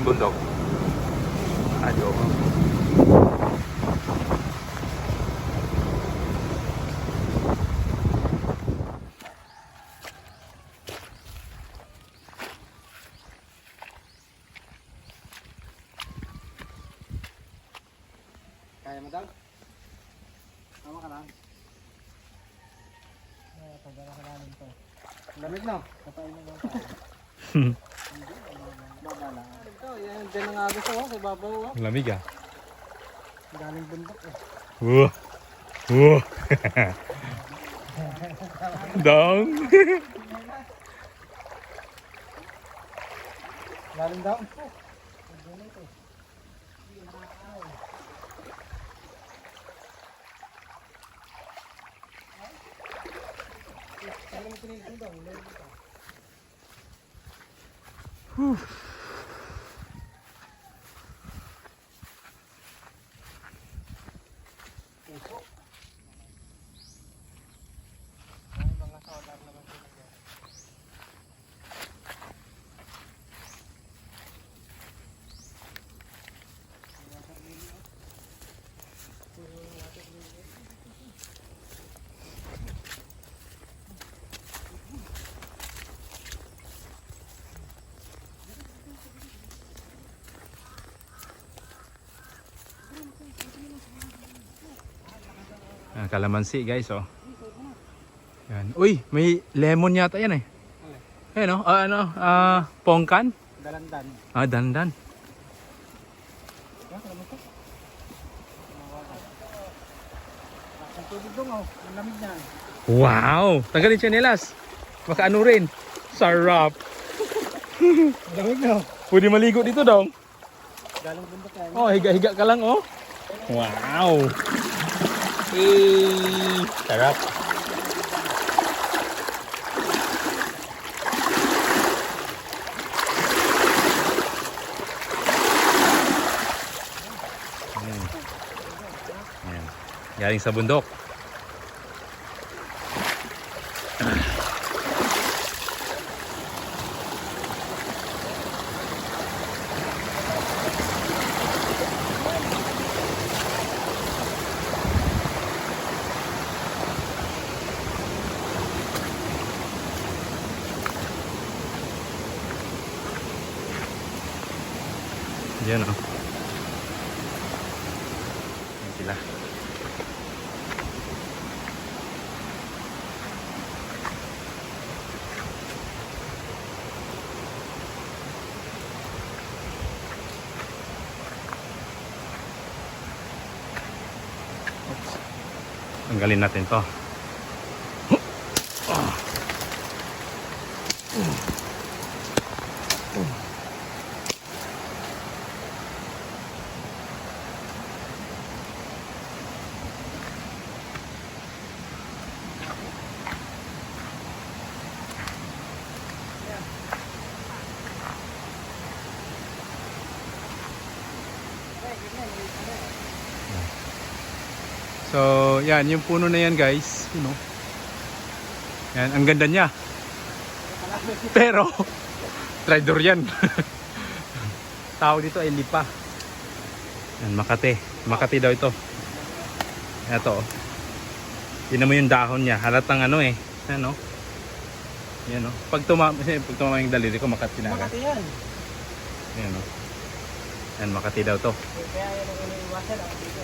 bundok. Adyo. Kaya mo daw? Tama ka lang. Pagdala ka namin to. Lamig no? Kapain mo lang tayo. Babala. Ito, yan dyan ang agos ako sa babaw. Lamig ah. Galing bundok eh. Whoa. Whoa. Dong. Galing daw. Kalamansi guys oh. Yan. Uy, may lemon yata yan eh. Ayun oh, pongkan? Dalandan. Dandan. Ang tubig dong oh. Ang lamig niya. Wow! Tanggalin tsinelas. Baka ano rin. Sarap. Ang lamig no? Pwede maligo dito dong. Galing bundok yan. Oh, higa-higa ka lang oh. Wow! Sarap. Ayan. Galing sa bundok. Yan o. Yan sila. Tanggalin natin to. So, yan, yung puno na yan guys, you know. Yan, ang ganda niya. Pero, traitor yan. Tawag dito ay lipa. Yan, Makati. Makati daw ito. Ito. Tingnan mo yung dahon niya. Halatang ano eh. Ano? Yan o. Pag tumama yung daliri ko, Makati na agad. Makati yan. Yan o. Yan, Makati daw to. Kaya yan ang iniiwasan ang dito.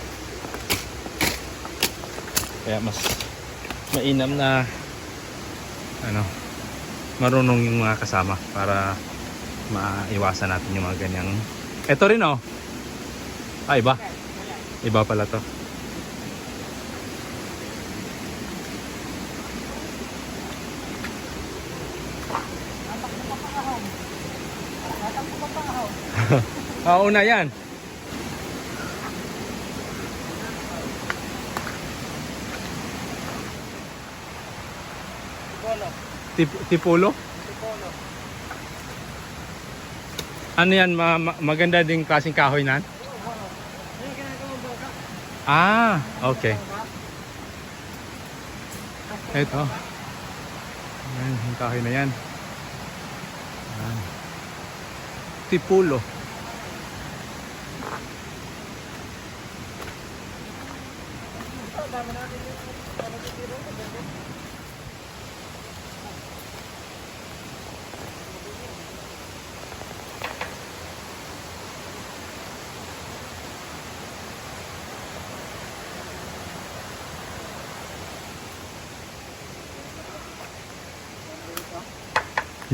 Kaya mas mainam na ano, marunong yung mga kasama para maiwasan natin yung mga ganyang. Ito rin oh. Iba. Iba pala to. Una yan. Tipolo? Tipolo. Ano yan? Maganda ding klaseng kahoy nan? Ah, okay. Ito. Ayan, yung kahoy na yan. Ayan. Tipolo. kasama natin yung tiro.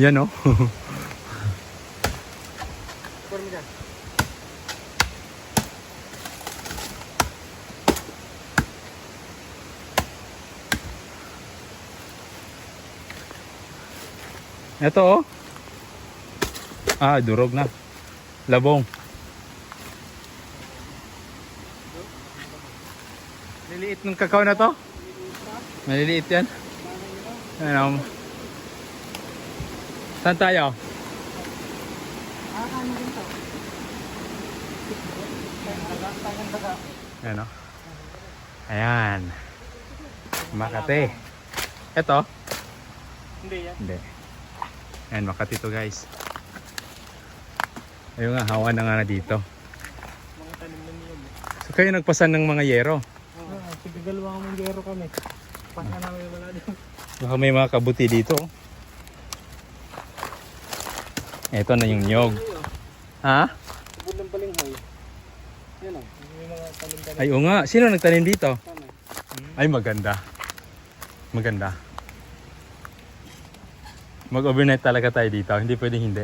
Yan oh. Pwede mo dyan. Ito oh. Ah, durog na. Labong. Liliit ng kakao na to. Maliliit yan. Ano? Saan tayo? Ano din to? Ano? Ayan. Makati. Ito? Hindi yan. Hindi. Ayan, Makati to guys. Ayun nga, hawa na nga na dito. Mga tanim na niyo. So kayo nagpasan ng mga yero. Sigagalawa mong gero kami. Pasa namin wala doon. Baka may mga kabuti dito. Ito na yung nyog. Ha? Bukod ng balinghoy. Yan o. May mga tanim-tanim. Ay, oo nga. Sino nagtanim dito? Sana. Ay, maganda. Maganda. Mag-overnight talaga tayo dito. Hindi pwedeng hindi.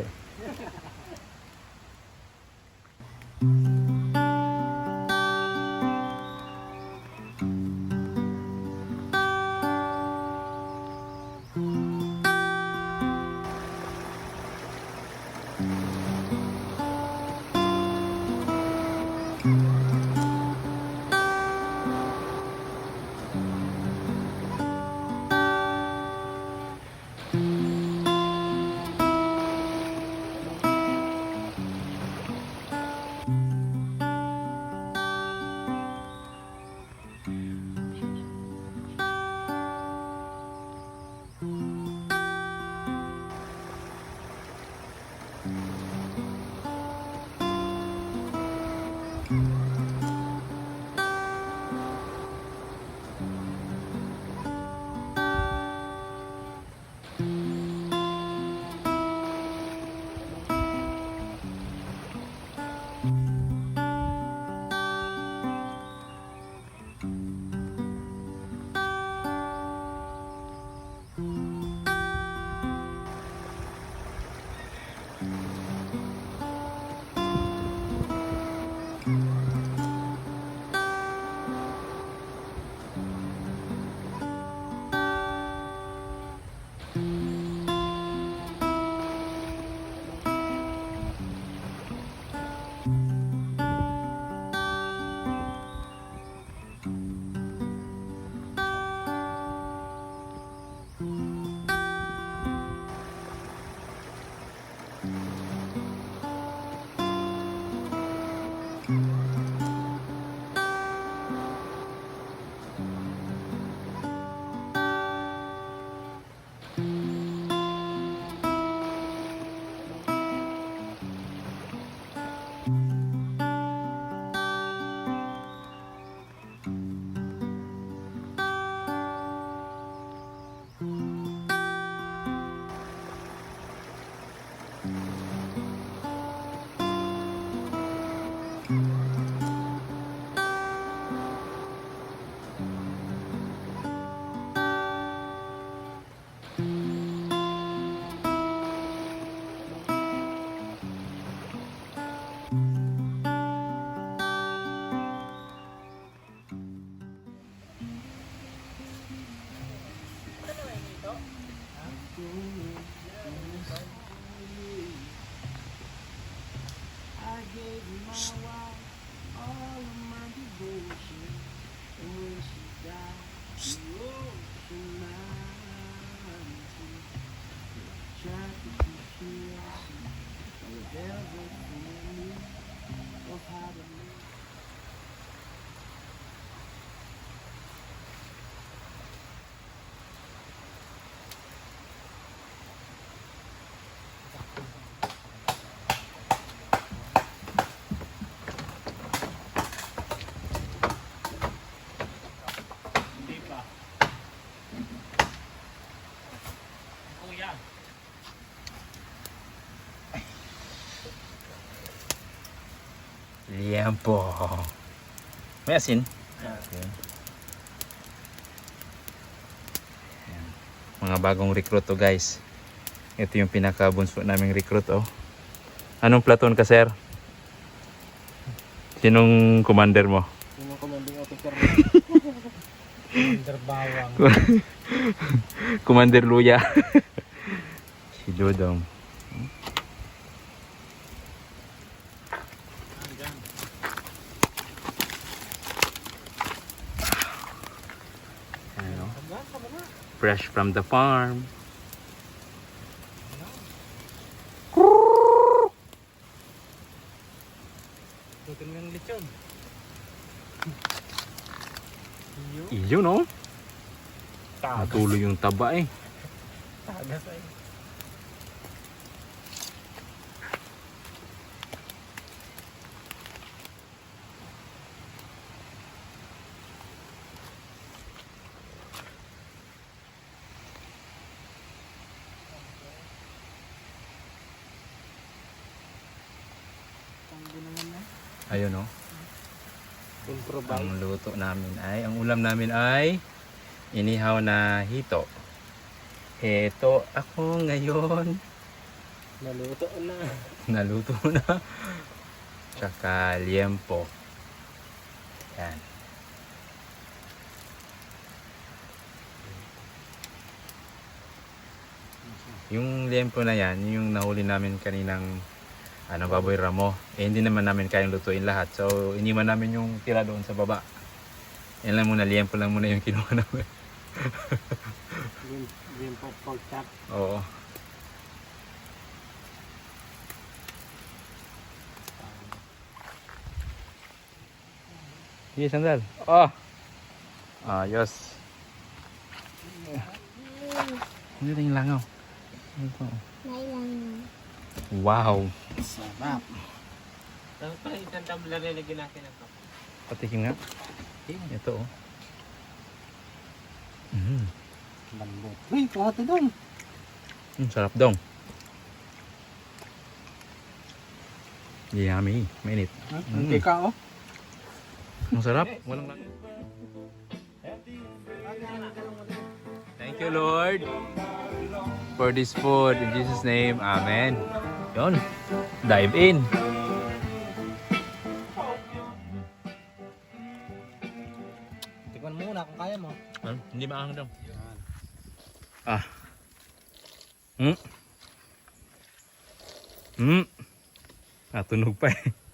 liempo. May asin? Ah. Yun. Ayan. Mga bagong recruit to guys. Ito yung pinakabunso naming recruit oh. Anong platoon ka sir? Sinong commander mo? Yung mga commanding officer mo. Commander Bawang. Commander Luya. Si Dodong. Ano? Fresh from the farm. Tutin ng lechon. Iyo no? Natuloy yung taba eh. Tagas ay. Ayun no? Improvise. Ang luto namin ay, ang ulam namin ay inihaw na hito. Ito ako ngayon. Naluto na. Naluto na. Tsaka liempo. Yan. Yung liempo na yan, yung nahuli namin kaninang baboy ramo. Eh hindi naman namin kayang lutuin lahat. So iniwan namin yung tira doon sa baba. Yan lang muna, liempo lang muna yung kinuha namin. Yung pork chop. Oo. Sige, sandal. Oh! Ayos. Hindi rin langaw. Ito. Wow! Sarap. Tapos pa isang tumbler na lagyan natin ng kape. Patikim nga. Ito oh. Lambot. Uy, pati doon. Sarap dong. Yummy. Mainit. Hindi ka oh. Ang sarap. Walang lang. Thank you Lord for this food. In Jesus' name. Amen. Yun. Dive in. Tikman mo muna kung kaya mo. Hindi maangang daw. Tunog pa eh.